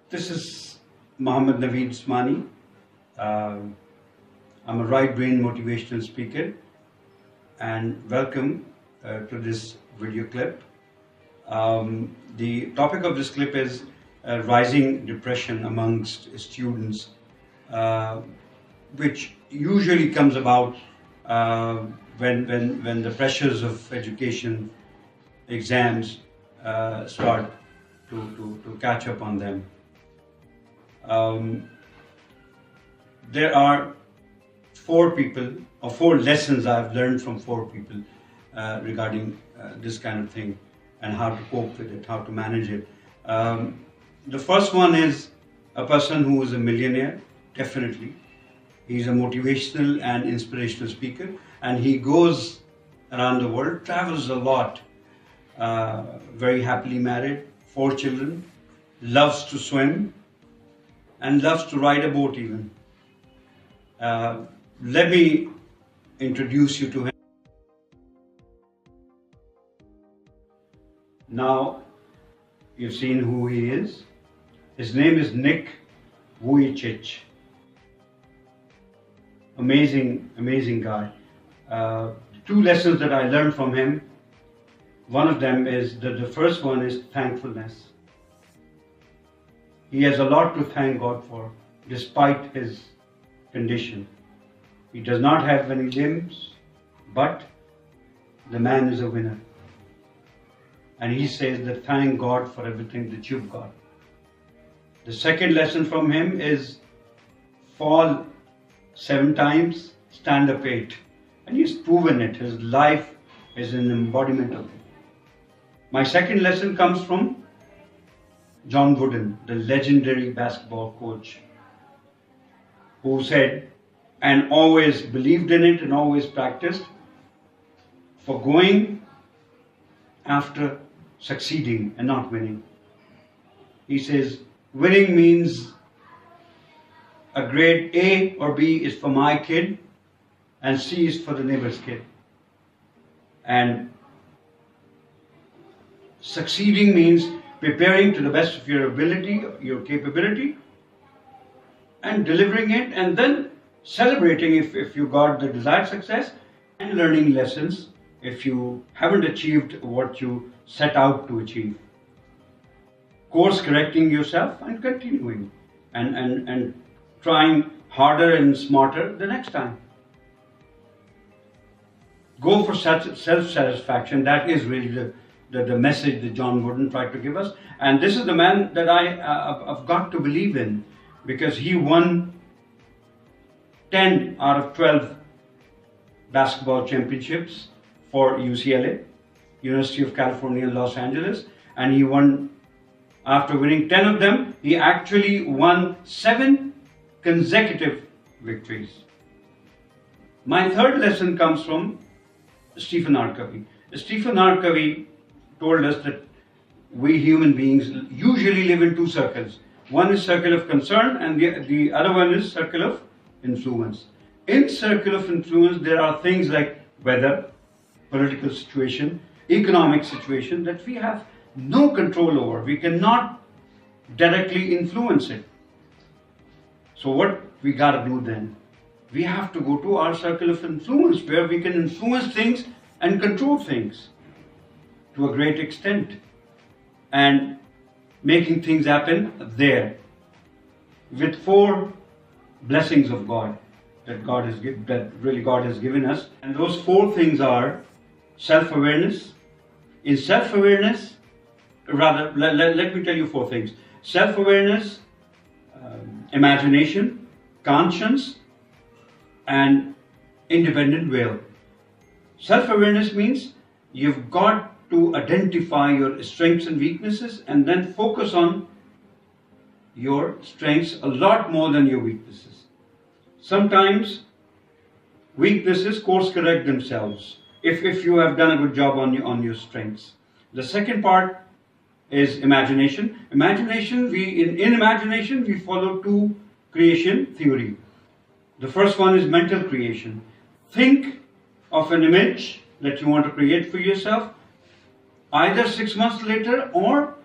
This is Mohammed Naveed Usmani. I'm a right-brain motivational speaker, and welcome to this video clip. The topic of this clip is rising depression amongst students, which usually comes about when the pressures of education, exams start to catch up on them. There are four lessons I've learned from four people regarding this kind of thing and how to cope with it, how to manage it. The first one is a person who is a millionaire, definitely. He's a motivational and inspirational speaker, and he goes around the world, travels a lot, very happily married, 4 children, loves to swim, and loves to ride a boat even. Let me introduce you to him. Now, you've seen who he is. His name is Vujicic. Amazing guy. 2 lessons that I learned from him. One of them is the first one is thankfulness. He has a lot to thank God for, despite his condition. He does not have any limbs, but the man is a winner. And he says that thank God for everything that you've got. The second lesson from him is fall 7 times, stand up 8. And he's proven it. His life is an embodiment of it. My second lesson comes from John Wooden, the legendary basketball coach, who said, and always believed in it and always practiced, for going after succeeding and not winning. He says, winning means a grade A or B is for my kid and C is for the neighbor's kid. And succeeding means preparing to the best of your ability, your capability, and delivering it, and then celebrating if you got the desired success, and learning lessons if you haven't achieved what you set out to achieve. Course correcting yourself and continuing and trying harder and smarter the next time. Go for self-satisfaction. That is really the message that John Wooden tried to give us. And this is the man that I've got to believe in, because he won 10 out of 12 basketball championships for UCLA, University of California, Los Angeles. And he won, after winning 10 of them, he actually won 7 consecutive victories. My third lesson comes from Stephen R. Covey. Stephen R. Covey told us that we human beings usually live in 2 circles. One is circle of concern, and the other one is circle of influence. In circle of influence, there are things like weather, political situation, economic situation that we have no control over. We cannot directly influence it. So what we gotta do then? We have to go to our circle of influence, where we can influence things and control things to a great extent, and making things happen there with 4 blessings of God that God has given us. And those 4 things are self-awareness. In self-awareness, rather, let me tell you 4 things. Self-awareness, imagination, conscience, and independent will. Self-awareness means you've got to identify your strengths and weaknesses, and then focus on your strengths a lot more than your weaknesses. Sometimes weaknesses course correct themselves if you have done a good job on your strengths. The second part is imagination. In imagination we follow 2 creation theory. The first one is mental creation. Think of an image that you want to create for yourself, either 6 months later or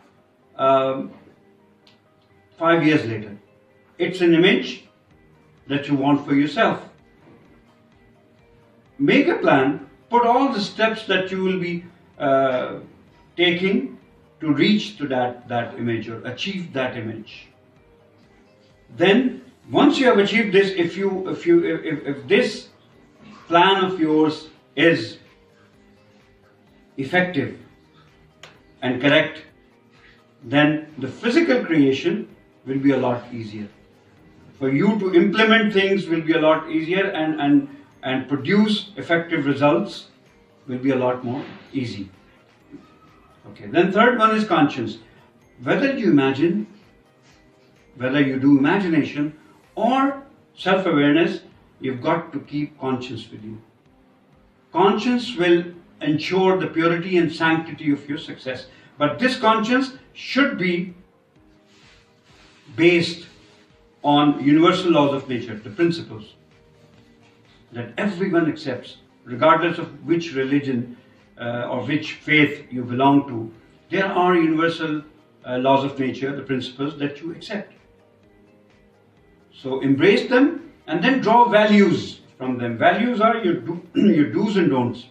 5 years later. It's an image that you want for yourself. Make a plan, put all the steps that you will be taking to reach to that image or achieve that image. Then, once you have achieved this, if this plan of yours is effective and correct, then the physical creation will be a lot easier. For you to implement things will be a lot easier, and produce effective results will be a lot more easy. Okay, then third one is conscience. Whether you do imagination or self-awareness, you've got to keep conscience with you. Conscience will ensure the purity and sanctity of your success. But this conscience should be based on universal laws of nature, the principles that everyone accepts, regardless of which religion or which faith you belong to. There are universal laws of nature, the principles that you accept. So embrace them and then draw values from them. Values are your do's and don'ts.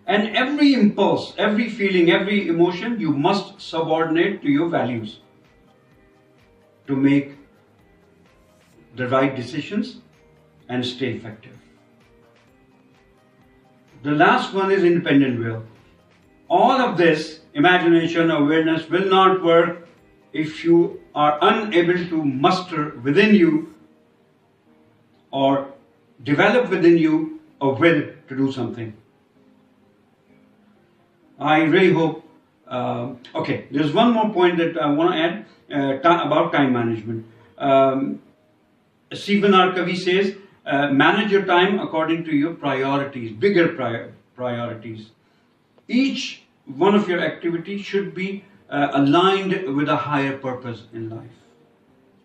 And every impulse, every feeling, every emotion, you must subordinate to your values to make the right decisions and stay effective. The last one is independent will. All of this, imagination, awareness, will not work if you are unable to muster within you or develop within you a will to do something. I really hope. Okay, there's one more point that I want to add about time management. Stephen R. Covey says, manage your time according to your priorities, bigger priorities. Each one of your activities should be aligned with a higher purpose in life.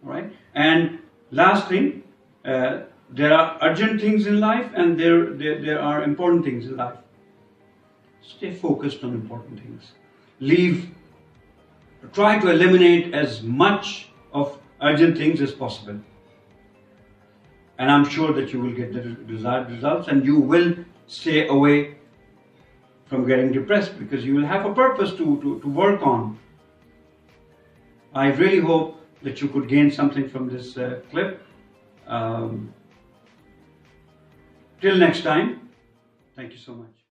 All right. And last thing, there are urgent things in life, and there are important things in life. Stay focused on important things. Try to eliminate as much of urgent things as possible. And I'm sure that you will get the desired results, and you will stay away from getting depressed because you will have a purpose to work on. I really hope that you could gain something from this clip. Till next time, thank you so much.